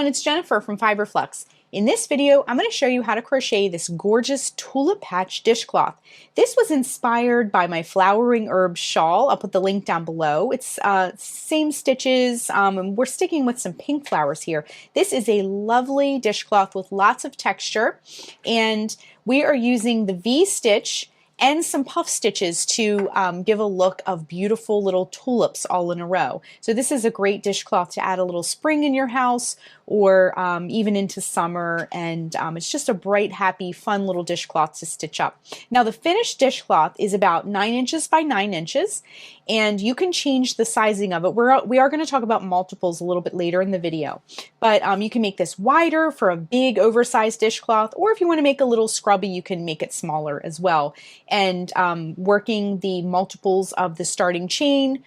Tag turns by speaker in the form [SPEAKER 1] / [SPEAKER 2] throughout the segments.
[SPEAKER 1] everyone, it's Jennifer from Fiberflux. In this video, I'm going to show you how to crochet this gorgeous Tulip Patch Dishcloth. This was inspired by my Flowering Herbs shawl. I'll put the link down below. It's same stitches, and we're sticking with some pink flowers here. This is a lovely dishcloth with lots of texture, and we are using the V-stitch and some puff stitches to give a look of beautiful little tulips all in a row. So this is a great dishcloth to add a little spring in your house or even into summer, and it's just a bright, happy, fun little dishcloth to stitch up. Now the finished dishcloth is about 9 inches by 9 inches, and you can change the sizing of it. We are going to talk about multiples a little bit later in the video, but you can make this wider for a big oversized dishcloth, or if you want to make a little scrubby, you can make it smaller as well. And working the multiples of the starting chain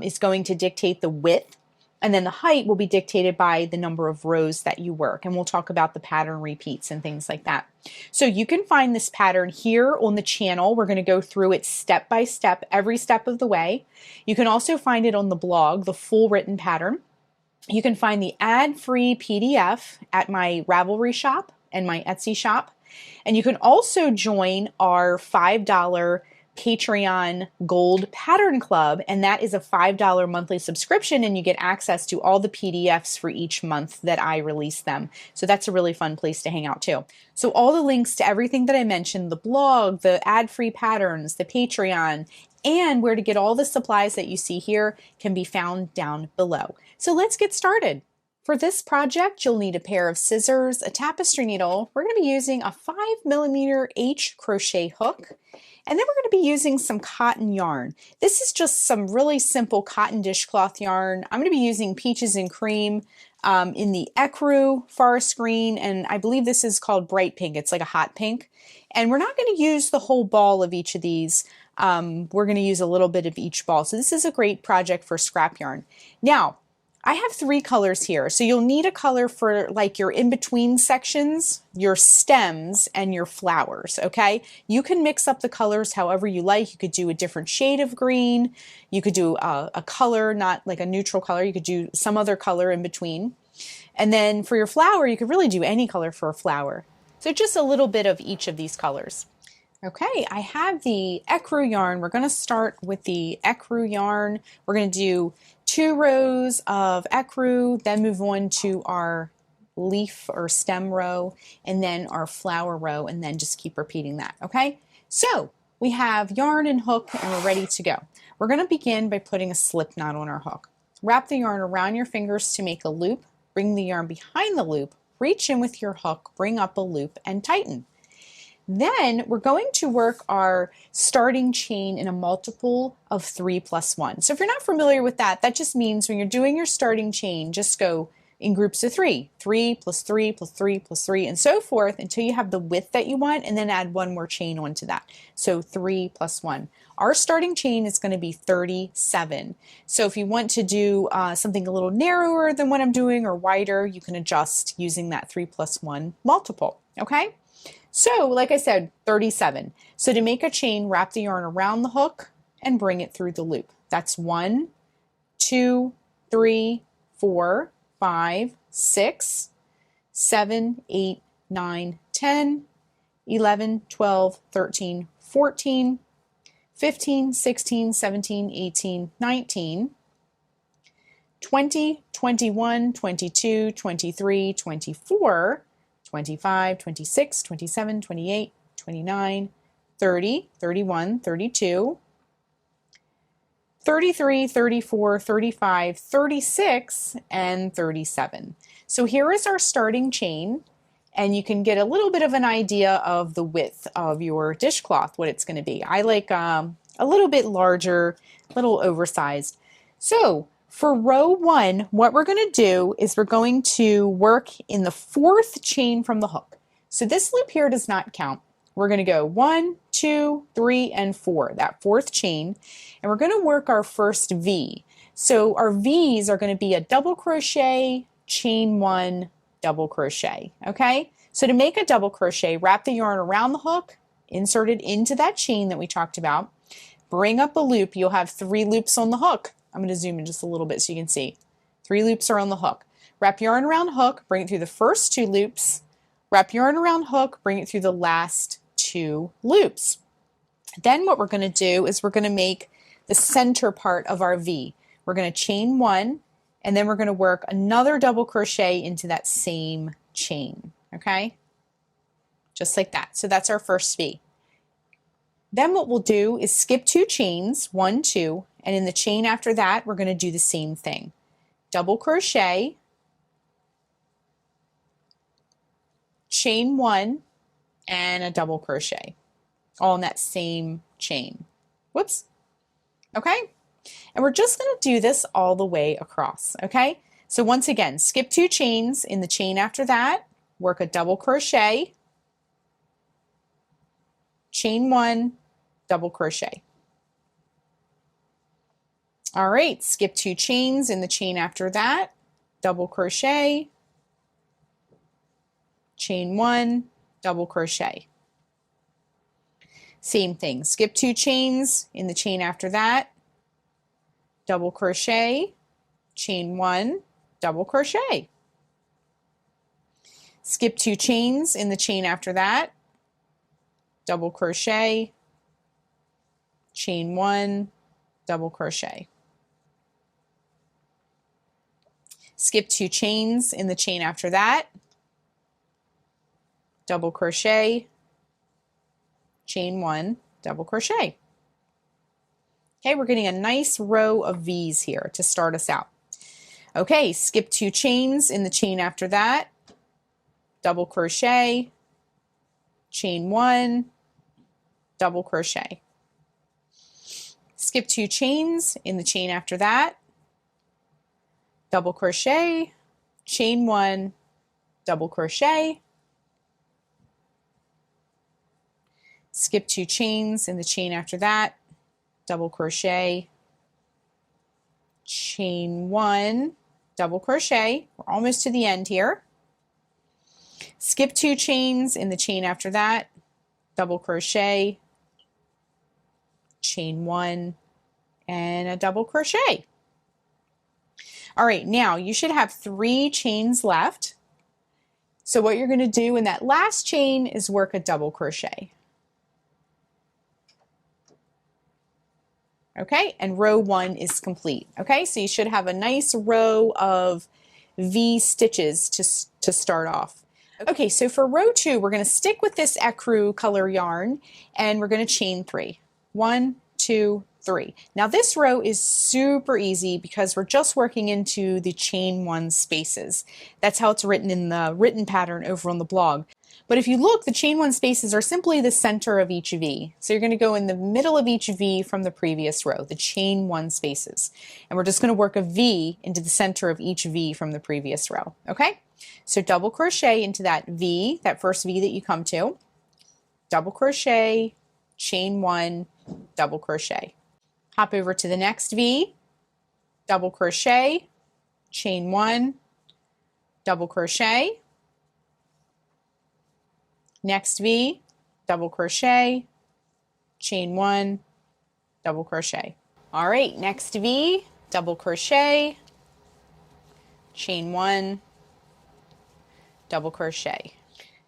[SPEAKER 1] is going to dictate the width, and then the height will be dictated by the number of rows that you work, and we'll talk about the pattern repeats and things like that. So you can find this pattern here on the channel. We're going to go through it step by step, every step of the way. You can also find it on the blog, the full written pattern. You can find the ad-free PDF at my Ravelry shop and my Etsy shop. And you can also join our $5 Patreon Gold Pattern Club, and that is a $5 monthly subscription, and you get access to all the PDFs for each month that I release them. So that's a really fun place to hang out too. So all the links to everything that I mentioned, the blog, the ad-free patterns, the Patreon, and where to get all the supplies that you see here can be found down below. So let's get started. For this project, you'll need a pair of scissors, a tapestry needle. We're going to be using a 5mm H crochet hook, and then we're going to be using some cotton yarn. This is just some really simple cotton dishcloth yarn. I'm going to be using Peaches and Cream in the Ecru Forest Green, and I believe this is called Bright Pink. It's like a hot pink. And we're not going to use the whole ball of each of these. We're going to use a little bit of each ball. So this is a great project for scrap yarn. Now, I have 3 colors here, so you'll need a color for like your in-between sections, your stems, and your flowers, okay? You can mix up the colors however you like. You could do a different shade of green. You could do a color, not like a neutral color. You could do some other color in between. And then for your flower, you could really do any color for a flower. So just a little bit of each of these colors. Okay, I have the Ecru yarn. We're going to start with the Ecru yarn. We're going to do 2 rows of Ecru, then move on to our leaf or stem row, and then our flower row, and then just keep repeating that, okay? So we have yarn and hook, and we're ready to go. We're going to begin by putting a slip knot on our hook. Wrap the yarn around your fingers to make a loop, bring the yarn behind the loop, reach in with your hook, bring up a loop, and tighten. Then we're going to work our starting chain in a multiple of 3 plus 1. So if you're not familiar with that, that just means when you're doing your starting chain, just go in groups of 3. 3 plus 3 plus 3 plus 3 and so forth until you have the width that you want, and then add 1 more chain onto that. So 3 plus 1. Our starting chain is going to be 37. So if you want to do something a little narrower than what I'm doing or wider, you can adjust using that 3 plus 1 multiple, okay? So, like I said, 37. So to make a chain, wrap the yarn around the hook and bring it through the loop. That's 1, 2, 3, 4, 5, 6, 7, 8, 9, 10, 11, 12, 13, 14, 15, 16, 17, 18, 19, 20, 21, 22, 23, 24, 25, 26, 27, 28, 29, 30, 31, 32, 33, 34, 35, 36, and 37. So here is our starting chain, and you can get a little bit of an idea of the width of your dishcloth, what it's going to be. I like a little bit larger, a little oversized. So for row 1, what we're going to do is we're going to work in the 4th chain from the hook. So this loop here does not count. We're going to go 1, 2, 3, and 4, that 4th chain, and we're going to work our first V. So our V's are going to be a double crochet, chain 1, double crochet, okay? So to make a double crochet, wrap the yarn around the hook, insert it into that chain that we talked about, bring up a loop. You'll have 3 loops on the hook. I'm going to zoom in just a little bit so you can see. 3 loops are on the hook. Wrap yarn around hook, bring it through the first 2 loops, wrap yarn around hook, bring it through the last 2 loops. Then what we're going to do is we're going to make the center part of our V. We're going to chain 1, and then we're going to work another double crochet into that same chain, okay? Just like that. So that's our first V. Then what we'll do is skip 2 chains, 1, 2, and in the chain after that, we're going to do the same thing. Double crochet, chain 1, and a double crochet, all in that same chain. Whoops. Okay? And we're just going to do this all the way across, okay? So once again, skip 2 chains, in the chain after that, work a double crochet, chain 1, double crochet. All right, skip 2 chains, in the chain after that, double crochet, chain 1, double crochet. Same thing, skip 2 chains, in the chain after that, double crochet, chain 1, double crochet. Skip 2 chains, in the chain after that, double crochet, chain 1, double crochet. Skip 2 chains, in the chain after that, double crochet, chain 1, double crochet. Okay, we're getting a nice row of V's here to start us out. Okay, skip 2 chains, in the chain after that, double crochet, chain 1, double crochet. Skip 2 chains, in the chain after that, double crochet, chain 1, double crochet. Skip 2 chains, in the chain after that, double crochet, chain 1, double crochet. We're almost to the end here. Skip 2 chains, in the chain after that, double crochet, chain 1, and a double crochet. All right, now you should have 3 chains left. So what you're going to do in that last chain is work a double crochet. Okay, and row 1 is complete. Okay, so you should have a nice row of V stitches to start off. Okay, so for row 2, we're going to stick with this ecru color yarn, and we're going to chain 3. 1, 2, 3. Now this row is super easy because we're just working into the chain 1 spaces. That's how it's written in the written pattern over on the blog. But if you look, the chain 1 spaces are simply the center of each V. So you're going to go in the middle of each V from the previous row, the chain 1 spaces. And we're just going to work a V into the center of each V from the previous row. Okay? So double crochet into that V, that first V that you come to, double crochet, chain 1, double crochet. Hop over to the next V, double crochet, chain 1, double crochet. Next V, double crochet, chain 1, double crochet. All right, next V, double crochet, chain 1, double crochet.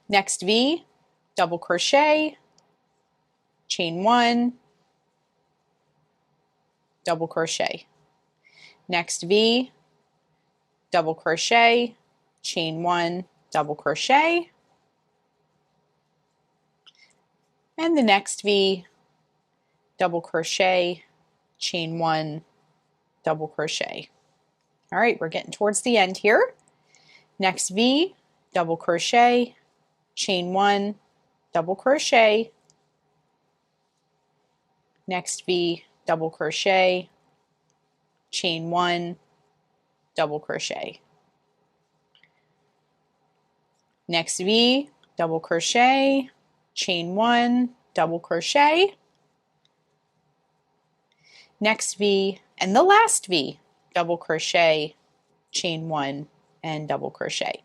[SPEAKER 1] Next V, double crochet, chain 1, double crochet. Next V, double crochet, chain 1, double crochet. And the next V, double crochet, chain 1, double crochet. All right, we're getting towards the end here. Next V, double crochet, chain 1, double crochet. Next V, double crochet, chain 1, double crochet. Next V, double crochet, chain 1, double crochet. Next V, and the last V, double crochet, chain 1, and double crochet.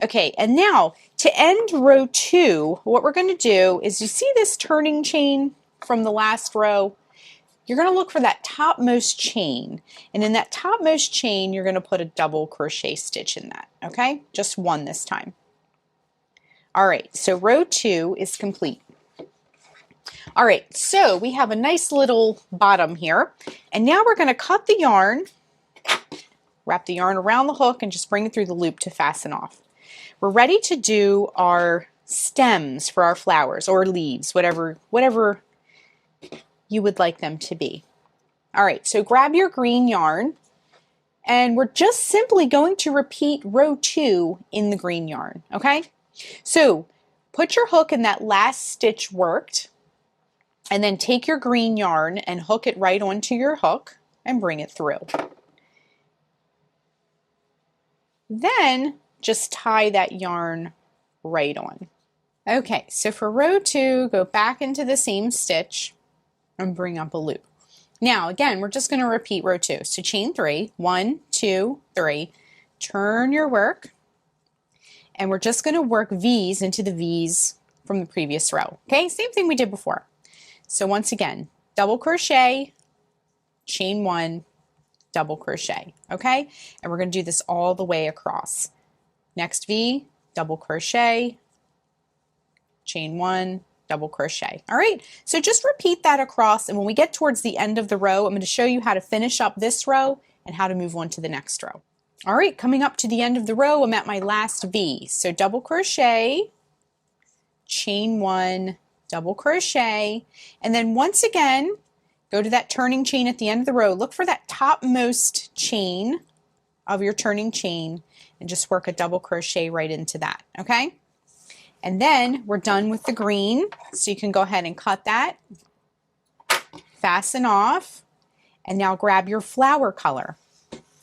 [SPEAKER 1] Okay, and now to end row 2, what we're going to do is, you see this turning chain from the last row? you're going to look for that topmost chain, and in that topmost chain you're going to put a double crochet stitch in that, okay? Just one this time. All right, so row 2 is complete. All right, so we have a nice little bottom here, and now we're going to cut the yarn, wrap the yarn around the hook, and just bring it through the loop to fasten off. We're ready to do our stems for our flowers or leaves, whatever you would like them to be. All right, so grab your green yarn, and we're just simply going to repeat row 2 in the green yarn, okay? So put your hook in that last stitch worked, and then take your green yarn and hook it right onto your hook and bring it through. Then just tie that yarn right on. Okay, so for row 2, go back into the same stitch and bring up a loop. Now again, we're just going to repeat row 2. So chain 3, 1, 2, 3, turn your work, and we're just going to work V's into the V's from the previous row. Okay, same thing we did before. So once again, double crochet, chain 1, double crochet, okay? And we're going to do this all the way across. Next V, double crochet, chain 1, double crochet. All right, so just repeat that across, and when we get towards the end of the row, I'm going to show you how to finish up this row and how to move on to the next row. All right, coming up to the end of the row, I'm at my last V. So double crochet, chain 1, double crochet, and then once again, go to that turning chain at the end of the row. Look for that topmost chain of your turning chain and just work a double crochet right into that, okay? And then we're done with the green, so you can go ahead and cut that, fasten off, and now grab your flower color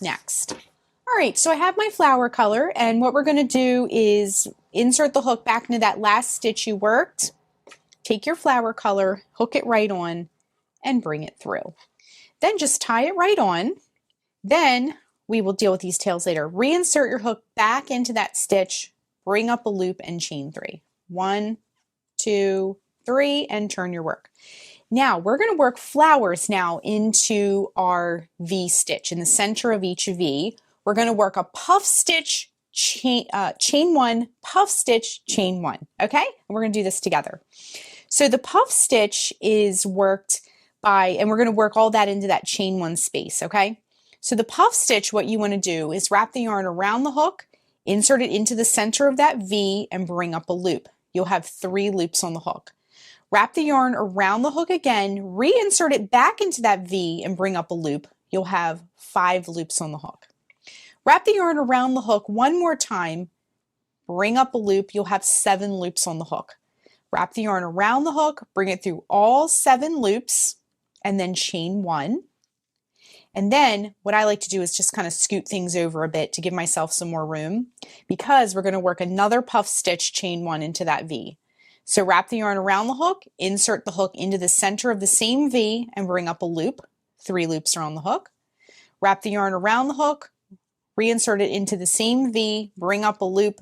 [SPEAKER 1] next. All right, so I have my flower color, and what we're going to do is insert the hook back into that last stitch you worked, take your flower color, hook it right on, and bring it through. Then just tie it right on. Then we will deal with these tails later. Reinsert your hook back into that stitch, bring up a loop, and chain 3. 1, 2, 3, and turn your work. Now we're going to work flowers now into our V stitch. In the center of each V, we're going to work a puff stitch, chain 1, puff stitch, chain 1, okay? And we're going to do this together. So the puff stitch is worked by, and we're going to work all that into that chain 1 space, okay? So the puff stitch, what you want to do is wrap the yarn around the hook, insert it into the center of that V, and bring up a loop. You'll have 3 loops on the hook. Wrap the yarn around the hook again, reinsert it back into that V, and bring up a loop. You'll have 5 loops on the hook. Wrap the yarn around the hook one more time, bring up a loop. You'll have 7 loops on the hook. Wrap the yarn around the hook, bring it through all 7 loops, and then chain 1. And then what I like to do is just kind of scoot things over a bit to give myself some more room, because we're going to work another puff stitch, chain 1 into that V. So wrap the yarn around the hook, insert the hook into the center of the same V, and bring up a loop. 3 loops are on the hook. Wrap the yarn around the hook, reinsert it into the same V, bring up a loop.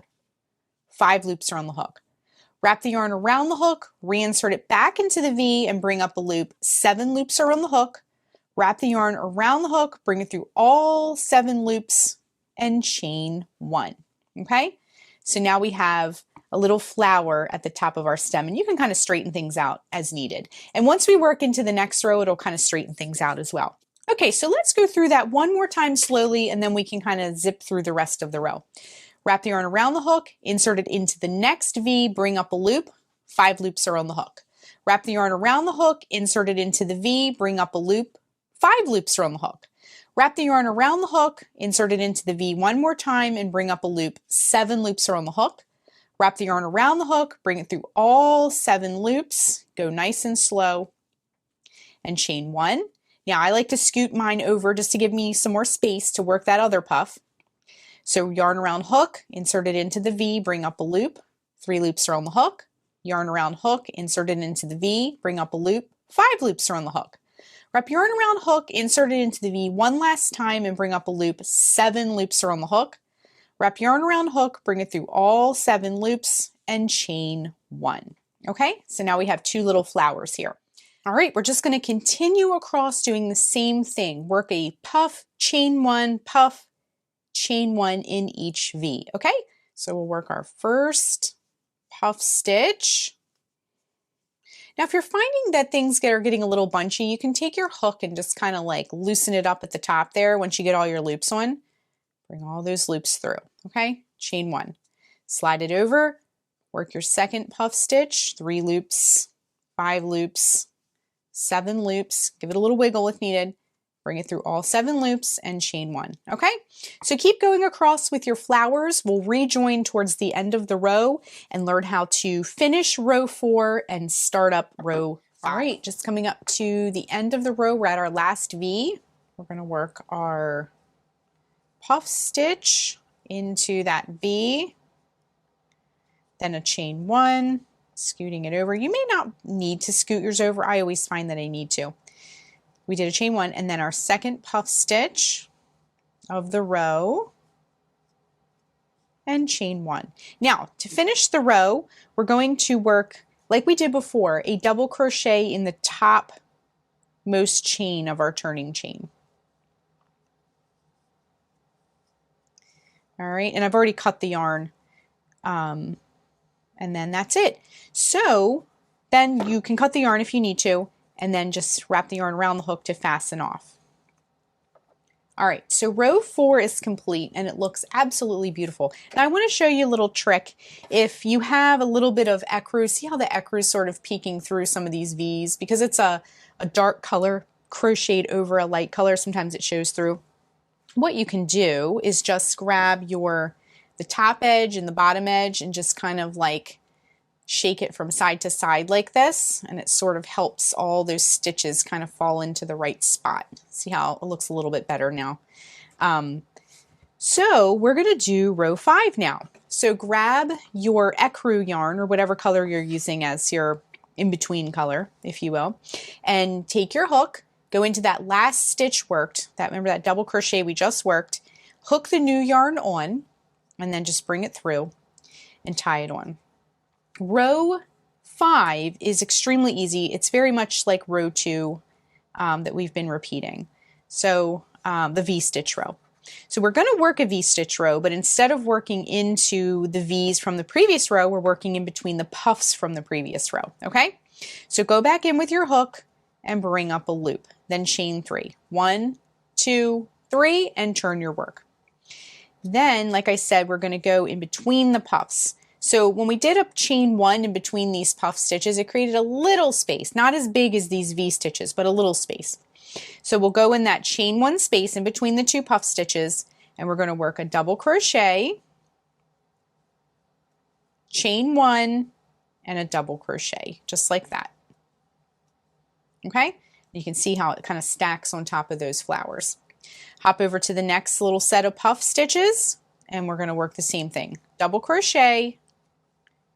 [SPEAKER 1] 5 loops are on the hook. Wrap the yarn around the hook, reinsert it back into the V, and bring up a loop. 7 loops are on the hook. Wrap the yarn around the hook, bring it through all 7 loops, and chain 1. Okay? So now we have a little flower at the top of our stem, and you can kind of straighten things out as needed. And once we work into the next row, it'll kind of straighten things out as well. Okay, so let's go through that one more time slowly, and then we can kind of zip through the rest of the row. Wrap the yarn around the hook, insert it into the next V, bring up a loop. 5 loops are on the hook. Wrap the yarn around the hook, insert it into the V, bring up a loop. 5 loops are on the hook. Wrap the yarn around the hook, insert it into the V one more time, and bring up a loop. 7 loops are on the hook. Wrap the yarn around the hook, bring it through all 7 loops, go nice and slow, and chain 1. Now I like to scoot mine over just to give me some more space to work that other puff. So yarn around hook, insert it into the V, bring up a loop. 3 loops are on the hook. Yarn around hook, insert it into the V, bring up a loop. 5 loops are on the hook. Wrap yarn around hook, insert it into the V one last time, and bring up a loop. 7 loops are on the hook. Wrap yarn around hook, bring it through all 7 loops, and chain 1. Okay, so now we have 2 little flowers here. All right, we're just going to continue across doing the same thing. Work a puff, chain one, puff, chain one in each V, okay? So we'll work our first puff stitch. Now, if you're finding that things are getting a little bunchy, you can take your hook and just kind of like loosen it up at the top there once you get all your loops on. Bring all those loops through, okay? Chain one. Slide it over, work your second puff stitch, 3 loops, 5 loops, 7 loops, give it a little wiggle if needed, bring it through all 7 loops and chain one, okay? So keep going across with your flowers. We'll rejoin towards the end of the row and learn how to finish row 4 and start up row 5. All right, just coming up to the end of the row, we're at our last V. We're gonna work our puff stitch into that V, then a chain one, scooting it over. You may not need to scoot yours over. I always find that I need to. We did a chain one and then our second puff stitch of the row and chain one. Now to finish the row, we're going to work like we did before, a double crochet in the top most chain of our turning chain. All right, and I've already cut the yarn. And then that's it. So then you can cut the yarn if you need to, and then just wrap the yarn around the hook to fasten off. All right, so row 4 is complete and it looks absolutely beautiful. Now I want to show you a little trick. If you have a little bit of ecru, see how the ecru is sort of peeking through some of these V's? Because it's a dark color crocheted over a light color, sometimes it shows through. What you can do is just grab the top edge and the bottom edge and just kind of like shake it from side to side like this, and it sort of helps all those stitches kind of fall into the right spot. See how it looks a little bit better now. So we're going to do row 5 now. So grab your ecru yarn or whatever color you're using as your in-between color, if you will, and take your hook, go into that last stitch worked, remember that double crochet we just worked, hook the new yarn on, and then just bring it through and tie it on. Row 5 is extremely easy. It's very much like row 2 that we've been repeating. So the V-stitch row. So we're going to work a V-stitch row, but instead of working into the V's from the previous row, we're working in between the puffs from the previous row, okay? So go back in with your hook and bring up a loop. Then chain 3. 1, 2, 3, and turn your work. Then, like I said, we're going to go in between the puffs. So when we did a chain 1 in between these puff stitches, it created a little space, not as big as these V stitches, but a little space. So we'll go in that chain 1 space in between the 2 puff stitches, and we're going to work a double crochet, chain 1, and a double crochet, just like that. Okay? You can see how it kind of stacks on top of those flowers. Hop over to the next little set of puff stitches, and we're going to work the same thing. Double crochet,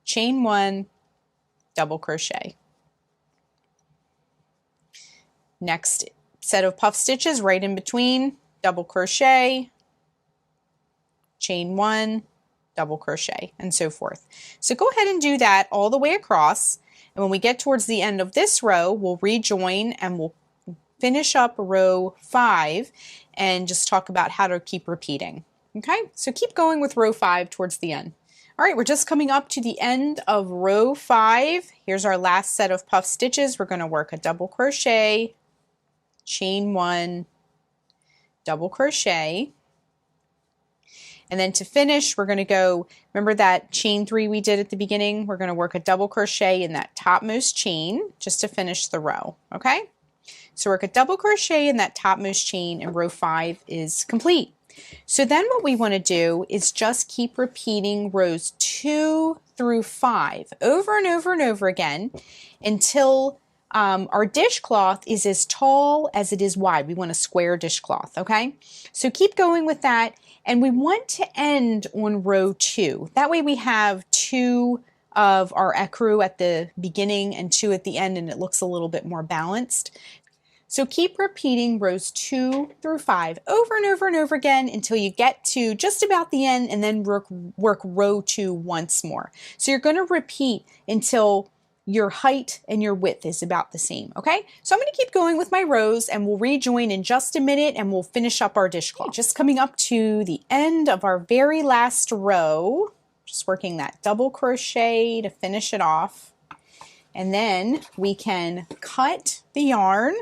[SPEAKER 1] chain 1, double crochet. Next set of puff stitches right in between, double crochet, chain 1, double crochet, and so forth. So go ahead and do that all the way across, and when we get towards the end of this row, we'll rejoin and we'll finish up row 5 and just talk about how to keep repeating. Okay, so keep going with row 5 towards the end. All right, we're just coming up to the end of row 5. Here's our last set of puff stitches. We're going to work a double crochet, chain 1, double crochet, and then to finish we're going to go, remember that chain 3 we did at the beginning? We're going to work a double crochet in that topmost chain just to finish the row, okay? So work a double crochet in that topmost chain and row 5 is complete. So then what we want to do is just keep repeating rows 2 through 5 over and over and over again until our dishcloth is as tall as it is wide. We want a square dishcloth, okay? So keep going with that, and we want to end on row 2. That way we have 2 of our ecru at the beginning and 2 at the end, and it looks a little bit more balanced. So keep repeating rows 2 through 5 over and over and over again until you get to just about the end, and then work row 2 once more. So you're going to repeat until your height and your width is about the same, okay? So I'm gonna keep going with my rows and we'll rejoin in just a minute and we'll finish up our dishcloth. Okay, just coming up to the end of our very last row, just working that double crochet to finish it off. And then we can cut the yarn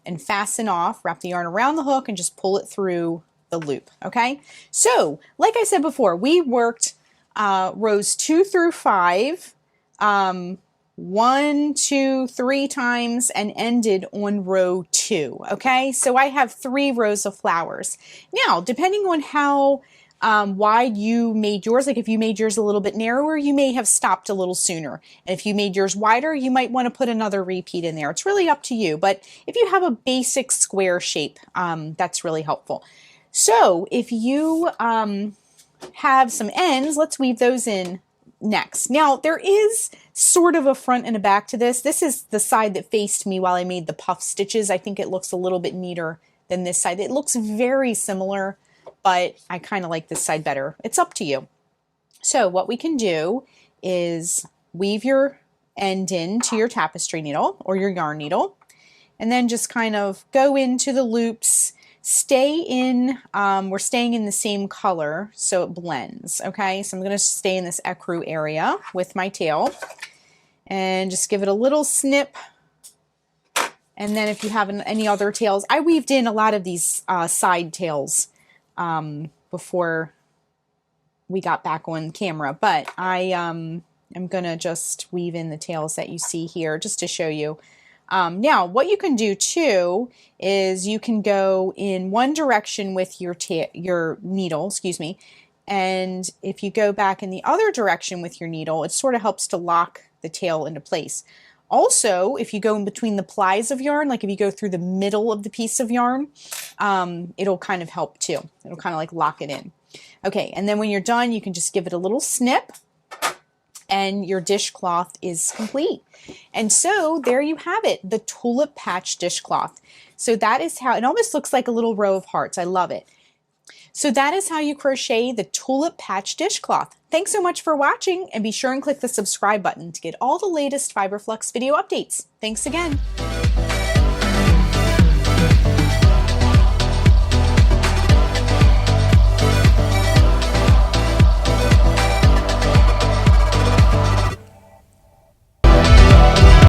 [SPEAKER 1] and fasten off, wrap the yarn around the hook and just pull it through the loop, okay? So, like I said before, we worked rows 2 through 5, 1, 2, 3 times and ended on row 2, okay? So I have 3 rows of flowers. Now, depending on how wide you made yours, like if you made yours a little bit narrower, you may have stopped a little sooner. And if you made yours wider, you might want to put another repeat in there. It's really up to you. But if you have a basic square shape, that's really helpful. So if you have some ends, let's weave those in next. Now there is sort of a front and a back to this. This is the side that faced me while I made the puff stitches. I think it looks a little bit neater than this side. It looks very similar, but I kind of like this side better. It's up to you. So what we can do is weave your end into your tapestry needle or your yarn needle, and then just kind of go into the loops. Stay in, we're staying in the same color so it blends, okay? So I'm going to stay in this ecru area with my tail and just give it a little snip. And then if you have any other tails, I weaved in a lot of these side tails before we got back on camera, but I am going to just weave in the tails that you see here just to show you. Now, what you can do too is you can go in one direction with your needle, excuse me, and if you go back in the other direction with your needle, it sort of helps to lock the tail into place. Also, if you go in between the plies of yarn, like if you go through the middle of the piece of yarn, it'll kind of help too. It'll kind of like lock it in. Okay, and then when you're done, you can just give it a little snip, and your dishcloth is complete. And so there you have it, the Tulip Patch dishcloth. So that is how, it almost looks like a little row of hearts. I love it. So that is how you crochet the Tulip Patch dishcloth. Thanks so much for watching, and be sure and click the subscribe button to get all the latest Fiberflux video updates. Thanks again.